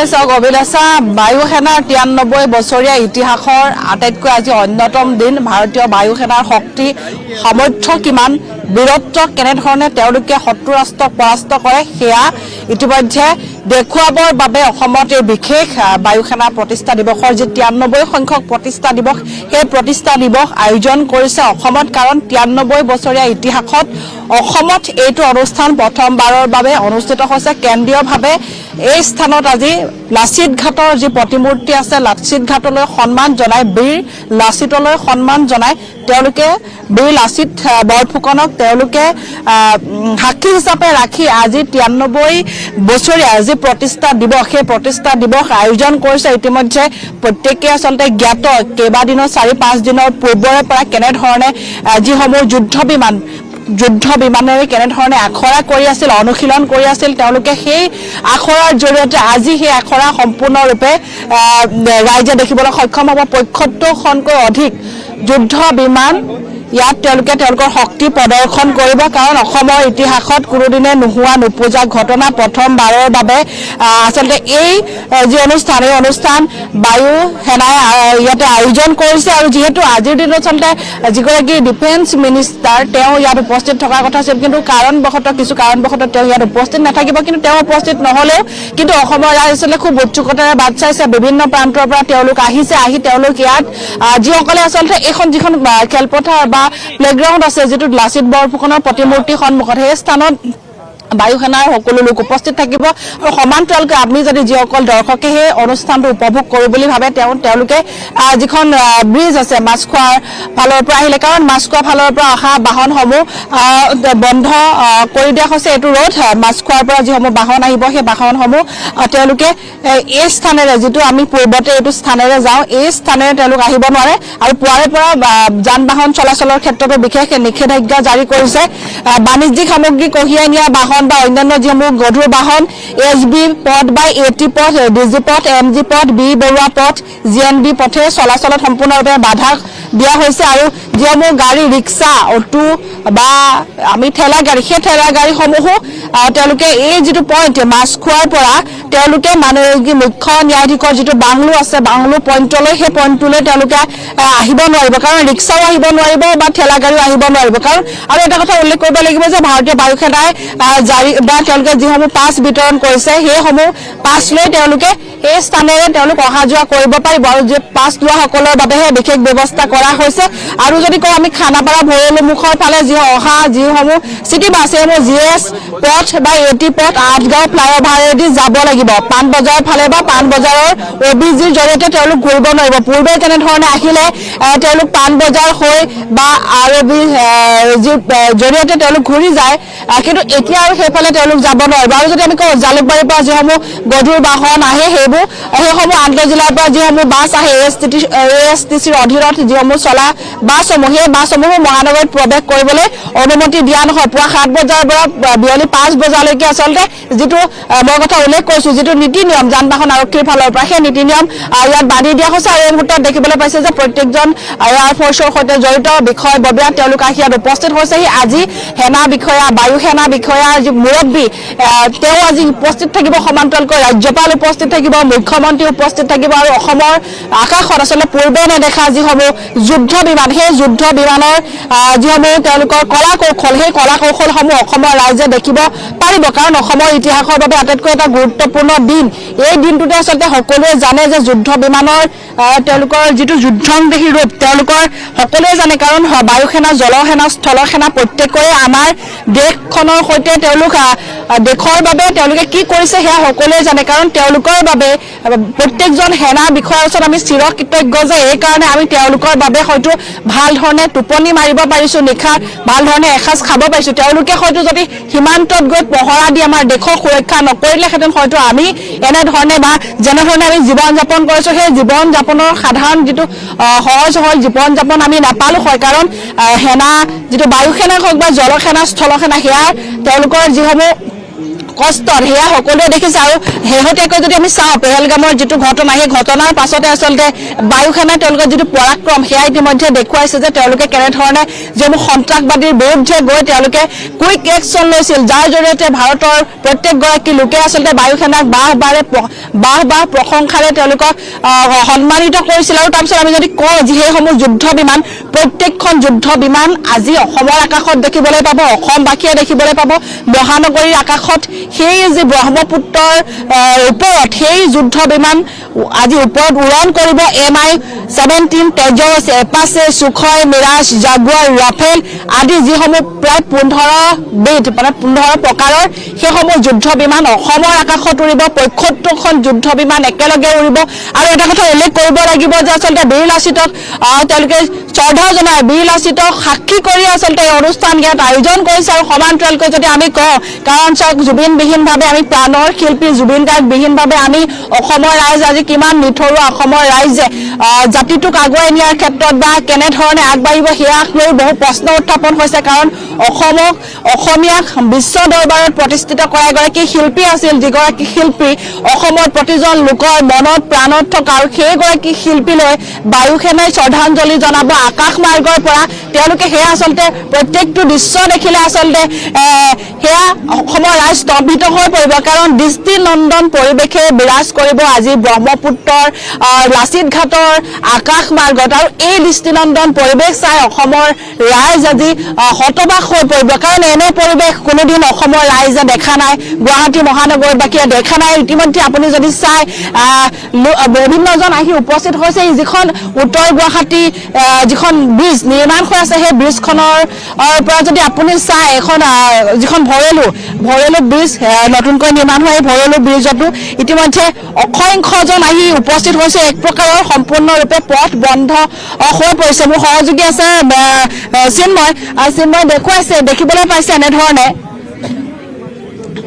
প্ৰথমে চাওক অভিলাষা বায়ু সেনাৰ 93 বছৰীয়া ইতিহাসৰ আটাইতকৈ আজি অন্যতম দিন ভাৰতীয় বায়ু সেনাৰ শক্তি সামৰ্থ্য কিমান বীৰত্ব কেনেধৰণে তেওঁলোকে শত্ৰু ৰাষ্ট্ৰক পৰাস্ত কৰে সেয়া ইতিমধ্যে দেখুৱাবৰ বাবে অসমত এই বিশেষ বায়ু সেনা প্ৰতিষ্ঠা দিৱসৰ যে 93 সংখ্যক প্ৰতিষ্ঠা দিৱস সেই প্ৰতিষ্ঠা দিৱস আয়োজন কৰিছে অসমত কাৰণ 93 বছৰীয়া ইতিহাসত অসমত এইটো অনুষ্ঠান প্ৰথমবাৰৰ বাবে অনুষ্ঠিত হৈছে কেন্দ্ৰীয়ভাৱে এই স্থানত আজি লাচিত ঘাটৰ যি প্ৰতিমূৰ্তি আছে লাচিত ঘাটলৈ সন্মান জনাই বীৰ লাচিতলৈ সন্মান জনাই তেওঁলোকে বীৰ লাচিত বৰফুকনক তেওঁলোকে সাক্ষী হিচাপে ৰাখি আজি 93 বছৰীয়া যি প্ৰতিষ্ঠা দিৱস সেই প্ৰতিষ্ঠা দিৱস আয়োজন কৰিছে ইতিমধ্যে প্ৰত্যেককে আসলতে জ্ঞাত কেইবাদিনৰ 4-5 দিনৰ পূৰ্বৰে পৰা কেনেধৰণে যিসমূহ যুদ্ধ বিমানেৰে কেনেধৰণে আখৰা কৰি আছিল অনুশীলন কৰি আছিল তেওঁলোকে সেই আখৰাৰ জৰিয়তে আজি সেই আখৰা সম্পূৰ্ণৰূপে ৰাইজে দেখিবলৈ সক্ষম হ'ব ৭৫খনকৈ অধিক যুদ্ধ বিমান ইয়াত তেওঁলোকে তেওঁলোকৰ শক্তি প্ৰদৰ্শন কৰিব কাৰণ অসমৰ ইতিহাসত কোনোদিনে নোহোৱা নোপোজা ঘটনা প্ৰথমবাৰৰ বাবে আসলতে এই যি অনুষ্ঠান এই অনুষ্ঠান বায়ু সেনাই ইয়াতে আয়োজন কৰিছে আৰু যেহেতু আজিৰ দিনত আসলতে যিগৰাকী ডিফেন্স মিনিষ্টাৰ তেওঁ ইয়াত উপস্থিত থকাৰ কথা আছিল কিন্তু কিছু কাৰণবশতঃ তেওঁ ইয়াত উপস্থিত নাথাকিব কিন্তু তেওঁ উপস্থিত নহলেও কিন্তু অসমৰ ৰাইজ আসলতে খুব উৎসুকতাৰে বাট চাইছে বিভিন্ন প্ৰান্তৰ পৰা তেওঁলোক আহিছে আহি তেওঁলোক ইয়াত যিসকলে আসলতে এইখন যিখন খেলপথাৰ বা প্লেগ্ৰাউণ্ড আছে যেটো লাচিত বৰফুকনৰ প্ৰতিমূৰ্তি সন্মুখত সেই স্থানত বায়ু সেনাৰ সকলো লোক উপস্থিত থাকিব আৰু সমান্তৰালকৈ আপনি যদি যিসকল দৰ্শকে সেই অনুষ্ঠানটো উপভোগ কৰিব বুলি ভাবে তেওঁলোকে যিখন ব্ৰিজ আছে মাছখোৱাৰ ফালৰ পৰা আহিলে কাৰণ মাছখোৱা ফালৰ পৰা অহা বাহনসমূহ বন্ধ কৰি দিয়া হৈছে এইটো ৰোড মাছখোৱাৰ পৰা যিসমূহ বাহন আহিব সেই বাহনসমূহ তেওঁলোকে এই স্থানেৰে যেটো আমি পূৰ্বতে এইটো স্থানেৰে যাওঁ এই স্থানেৰে তেওঁলোক আহিব নোৱাৰে আৰু পুৱাৰে পৰা যান বাহন চলাচলৰ ক্ষেত্ৰতো বিশেষ নিষেধাজ্ঞা জাৰি কৰিছে বাণিজ্যিক সামগ্ৰী কঢ়িয়াই নিয়া বাহন বা অন্যান্য যিসমূহ গধুৰ বাহন এছবি পথ বা এটি পথ ডিজি পথ এমজি পথ বি বৰুৱা পথ জিএনবি পথে চলাচলত সম্পূৰ্ণৰূপে বাধা দিয়া হৈছে আৰু যিসমূহ গাড়ী ৰিক্সা অটো বা আমি ঠেলা গাড়ী সেই ঠেলা গাড়ীসমূহো তেওঁলোকে এই যেটো পইণ্ট মাছখোৱাৰ পৰা তেওঁলোকে মাননীয় মুখ্য ন্যায়াধীশৰ যেটো বাংলো আছে বাংলো পইণ্টলৈ সেই পইণ্টলৈ তেওঁলোকে আহিব নোৱাৰিব কাৰণ ৰিক্সাও আহিব নোৱাৰিব বা ঠেলা গাড়ীও আহিব নোৱাৰিব কাৰণ আৰু এটা কথা উল্লেখ কৰিব লাগিব যে ভাৰতীয় বায়ু সেনাই জাৰি বা তেওঁলোকে যিসমূহ পাছ বিতৰণ কৰিছে সেইসমূহ পাছ লৈ তেওঁলোকে এই স্থানেৰে তেওঁলোক অহা যোৱা কৰিব পাৰিব আৰু যে পাছ লোৱা সকলৰ বাবেহে বিশেষ ব্যৱস্থা কৰা হৈছে আৰু যদি কওঁ আমি খানাপাৰা ভৰলু মুখৰ ফালে যিসমূহ চিটি বাছ সেইসমূহ জিএছ পথ বা এটি পথ আঠগাঁও ফ্লাইঅভাৰেদি যাব লাগিব পাণবজাৰৰ ফালে বা পাণবজাৰৰ অবিজিৰ জৰিয়তে তেওঁলোক ঘূৰিব নোৱাৰিব পূৰ্বে কেনেধৰণে আহিলে তেওঁলোক পাণবজাৰ হৈ বা আৰবি জৰিয়তে তেওঁলোক ঘূৰি যায় কিন্তু এতিয়া আৰু সেইফালে তেওঁলোক যাব নোৱাৰিব আৰু যদি আমি কওঁ জালুকবাৰীৰ পৰা যিসমূহ গধুৰ বাহন আহে সেইসমূহ আন্তঃজিলাৰ পৰা যিসমূহ বাছ আহে এএছটিচিৰ অধীনত যিসমূহ চলা বাছসমূহ সেই বাছসমূহ মহানগৰীত প্ৰৱেশ কৰিবলৈ অনুমতি দিয়া নহয় পুৱা 7 বজাৰ পৰা বিয়লি 5 বজালৈকে আসলতে যেটো মই কথা উল্লেখ কৰিছো যেটো নীতি নিয়ম যান বাহন আৰক্ষীৰ ফালৰ পৰা সেই নীতি নিয়ম ইয়াত বান্ধি দিয়া হৈছে আৰু এই মুহূৰ্তত দেখিবলৈ পাইছে যে প্ৰত্যেকজন এয়াৰ ফৰ্চৰ সৈতে জড়িত বিষয়ববীয়া তেওঁলোক আহি ইয়াত উপস্থিত হৈছে আজি সেনা বিষয়া বায়ু সেনা বিষয়াৰ যি মুৰব্বী তেওঁ আজি উপস্থিত থাকিব সমান্তৰালকৈ ৰাজ্যপাল উপস্থিত থাকিব মুখ্যমন্ত্ৰী উপস্থিত থাকিব আৰু অসমৰ আকাশত আসলে পূৰ্বে নেদেখা যিসমূহ যুদ্ধ বিমান সেই যুদ্ধ বিমানৰ যিসমূহ তেওঁলোকৰ কলা কৌশল সেই কলা কৌশলসমূহ অসমৰ ৰাইজে দেখিব পাৰিব কাৰণ অসমৰ ইতিহাসৰ বাবে আটাইতকৈ এটা গুৰুত্বপূৰ্ণ দিন এই দিনটোতে আসলে সকলোৱে জানে যে যুদ্ধ বিমানৰ তেওঁলোকৰ যেটো যুদ্ধংদেহী ৰূপ তেওঁলোকৰ সকলোৱে জানে কাৰণ বায়ু সেনা জল সেনা স্থল সেনা প্ৰত্যেকৰে আমাৰ দেশখনৰ সৈতে তেওঁলোক দেশৰ বাবে তেওঁলোকে কি কৰিছে সেয়া সকলোৱে জানে কাৰণ তেওঁলোকৰ বাবে প্ৰত্যেকজন সেনা বিষয়াৰ ওচৰত আমি চিৰকৃতজ্ঞ যে এই কাৰণে আমি তেওঁলোকৰ বাবে হয়তো ভাল ধৰণে টোপনি মাৰিব পাৰিছো নিশা ভাল ধৰণে এসাজ খাব পাৰিছো তেওঁলোকে হয়তো যদি সীমান্তত গৈ পহৰা দি আমাৰ দেশৰ সুৰক্ষা নকৰিলেহেঁতেন হয়তো আমি এনে ধৰণে বা যেনে ধৰণে আমি জীৱন যাপন কৰিছো সেই জীৱন যাপনৰ সাধাৰণ যেটো সহজ জীৱন যাপন আমি নাপালো হয় কাৰণ সেনা যেটো বায়ু সেনা হওক বা জল সেনা স্থল সেনা সেয়া তেওঁলোকৰ যিসমূহ কষ্টত সেয়া সকলোৱে দেখিছে আৰু শেহতীয়াকৈ যদি আমি চাওঁ পেহেলগামৰ যিটো ঘটনা সেই ঘটনাৰ পাছতে আচলতে বায়ু সেনাই তেওঁলোকৰ যিটো পৰাক্ৰম সেয়া ইতিমধ্যে দেখুৱাইছে যে তেওঁলোকে কেনেধৰণে যিসমূহ সন্ত্ৰাসবাদীৰ বিৰুদ্ধে গৈ তেওঁলোকে কুইক একশ্যন লৈছিল যাৰ জৰিয়তে ভাৰতৰ প্ৰত্যেকগৰাকী লোকে আচলতে বায়ু সেনাক বাহ প্ৰশংসাৰে তেওঁলোকক সন্মানিত কৰিছিল আৰু তাৰপিছত আমি যদি কওঁ যে সেইসমূহ যুদ্ধ বিমান প্ৰত্যেকখন যুদ্ধ বিমান আজি অসমৰ আকাশত দেখিবলৈ পাব অসমবাসীয়ে দেখিবলৈ পাব মহানগৰীৰ আকাশত সেই যে ব্ৰহ্মপুত্ৰৰ ওপৰত সেই যুদ্ধ বিমান আজি ওপৰত উৰণ কৰিব MI-17 Tejas এপাচে সুখয় mirage Jaguar Rafale আদি যিসমূহ প্ৰায় 15 বিধ মানে 15 প্ৰকাৰৰ সেইসমূহ যুদ্ধ বিমান অসমৰ আকাশত উৰিব 75খন যুদ্ধ বিমান একেলগে উৰিব আৰু এটা কথা উল্লেখ কৰিব লাগিব যে আচলতে বীৰ লাচিতক তেওঁলোকে শ্ৰদ্ধা জনাই বীৰ লাচিতক সাক্ষী কৰি আচলতে এই অনুষ্ঠান ইয়াত আয়োজন কৰিছে আৰু সমান্তৰালকৈ যদি আমি কওঁ কাৰণ চাওক জুবিনবিহীনভাৱে আমি প্ৰাণৰ শিল্পী জুবিন গাৰ্গ বিহীনভাৱে আমি অসমৰ ৰাইজ আজি কিমান নিথৰুৱা অসমৰ ৰাইজে জাতিটোক আগুৱাই নিয়াৰ ক্ষেত্ৰত বা কেনেধৰণে আগবাঢ়িব সেয়াক লৈ বহু প্ৰশ্ন উত্থাপন হৈছে কাৰণ অসমীয়াক বিশ্ব দৰবাৰত প্ৰতিষ্ঠিত কৰা এগৰাকী শিল্পী আছিল যিগৰাকী শিল্পী অসমৰ প্ৰতিজন লোকৰ মনত প্ৰাণত থকা আৰু সেইগৰাকী শিল্পীলৈ বায়ু সেনাই শ্ৰদ্ধাঞ্জলি জনাব আকাশ মাৰ্গৰ পৰা তেওঁলোকে সেয়া আচলতে প্ৰত্যেকটো দৃশ্য দেখিলে আচলতে সেয়া অসমৰ ৰাইজ স্তম্ভিত হৈ পৰিব কাৰণ দৃষ্টিনন্দন পৰিৱেশে বিৰাজ কৰিব আজি ব্ৰহ্মপুত্ৰৰ লাচিত ঘাটৰ আকাশ মাৰ্গত আৰু এই দৃষ্টিনন্দন পৰিৱেশ চাই অসমৰ ৰাইজ আজি হতবাক হৈ পৰিব কাৰণ এনে পৰিৱেশ কোনোদিন অসমৰ ৰাইজে দেখা নাই গুৱাহাটী মহানগৰবাসীয়ে দেখা নাই ইতিমধ্যে আপুনি যদি চাই বিভিন্নজন আহি উপস্থিত হৈছে যিখন উত্তৰ গুৱাহাটী যিখন ব্ৰিজ নিৰ্মাণ হৈ আছে সেই ব্ৰিজখনৰ পৰা যদি আপুনি চাই এখন যিখন ভৰেলু ব্ৰিজ নতুনকৈ নিৰ্মাণ হোৱা এই ভৰেলু ব্ৰিজতো ইতিমধ্যে অসংখ্যজন আহি উপস্থিত হৈছে এক প্ৰকাৰৰ সম্পূৰ্ণৰূপে পথ বন্ধ হৈ পৰিছে মোৰ সহযোগী আছে চিন্ময় দেখুৱাইছে দেখিবলৈ পাইছে এনেধৰণে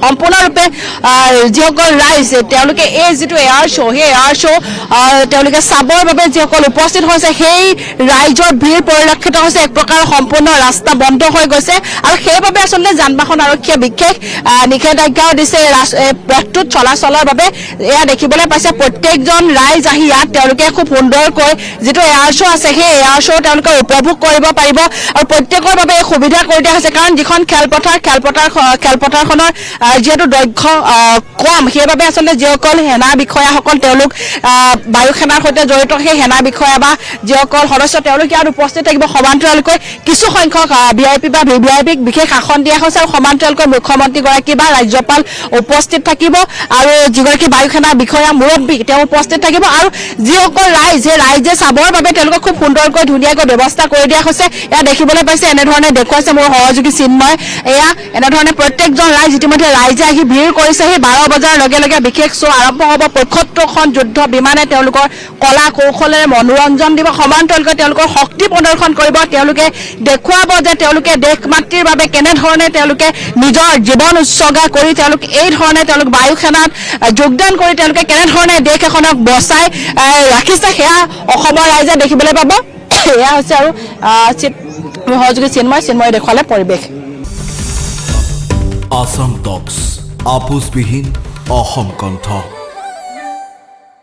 সম্পূৰ্ণৰূপে যিসকল ৰাইজ তেওঁলোকে এই যিটো এয়াৰ শ্ব' সেই এয়াৰ শ্ব' তেওঁলোকে চাবৰ বাবে যিসকল উপস্থিত হৈছে সেই ৰাইজৰ ভিৰ পৰিলক্ষিত হৈছে এক প্ৰকাৰ সম্পূৰ্ণ ৰাস্তা বন্ধ হৈ গৈছে আৰু সেইবাবে আচলতে যান বাহন আৰক্ষীয়ে বিশেষ নিষেধাজ্ঞাও দিছে পথটোত চলাচলৰ বাবে এয়া দেখিবলৈ পাইছে প্ৰত্যেকজন ৰাইজ আহি ইয়াত তেওঁলোকে খুব সুন্দৰকৈ যিটো এয়াৰ শ্ব' আছে সেই এয়াৰ শ্ব' তেওঁলোকে উপভোগ কৰিব পাৰিব আৰু প্ৰত্যেকৰ বাবে এই সুবিধা কৰি দিয়া হৈছে কাৰণ যিখন খেলপথাৰখনৰ যিহেতু দৈৰ্ঘ্য কম সেইবাবে আচলতে যিসকল সেনা বিষয়াসকল তেওঁলোক বায়ু সেনাৰ সৈতে জড়িত সেই সেনা বিষয়া বা যিসকল সদস্য তেওঁলোক ইয়াত উপস্থিত থাকিব সমান্তৰালকৈ কিছু সংখ্যক VIP বা VVIPক বিশেষ আসন দিয়া হৈছে আৰু সমান্তৰালকৈ মুখ্যমন্ত্ৰীগৰাকী বা ৰাজ্যপাল উপস্থিত থাকিব আৰু যিগৰাকী বায়ু সেনা বিষয়া মুৰব্বী তেওঁ উপস্থিত থাকিব আৰু যিসকল ৰাইজে চাবৰ বাবে তেওঁলোকক খুব সুন্দৰকৈ ধুনীয়াকৈ ব্যৱস্থা কৰি দিয়া হৈছে এয়া দেখিবলৈ পাইছে এনেধৰণে দেখুৱাইছে মোৰ সহযোগী চিন্ময় এয়া এনেধৰণে প্ৰত্যেকজন ৰাইজ ইতিমধ্যে ৰাইজে আহি ভিৰ কৰিছে সেই 12 বজাৰ লগে লগে বিশেষ শ্ব' আৰম্ভ হ'ব 75খন যুদ্ধ বিমানে তেওঁলোকৰ কলা কৌশলেৰে মনোৰঞ্জন দিব সমান্তৰালকৈ তেওঁলোকৰ শক্তি প্ৰদৰ্শন কৰিব তেওঁলোকে দেখুৱাব যে তেওঁলোকে দেশ মাতৃৰ বাবে কেনেধৰণে তেওঁলোকে নিজৰ জীৱন উৎসৰ্গা কৰি তেওঁলোকে এই ধৰণে তেওঁলোক বায়ু সেনাত যোগদান কৰি তেওঁলোকে কেনেধৰণে দেশ এখনক বচাই ৰাখিছে সেয়া অসমৰ ৰাইজে দেখিবলৈ পাব এয়া হৈছে আৰু সহযোগী চিন্ময় দেখুৱালে পৰিৱেশ আসাম টক্স আপোচবিহীন অসম কণ্ঠ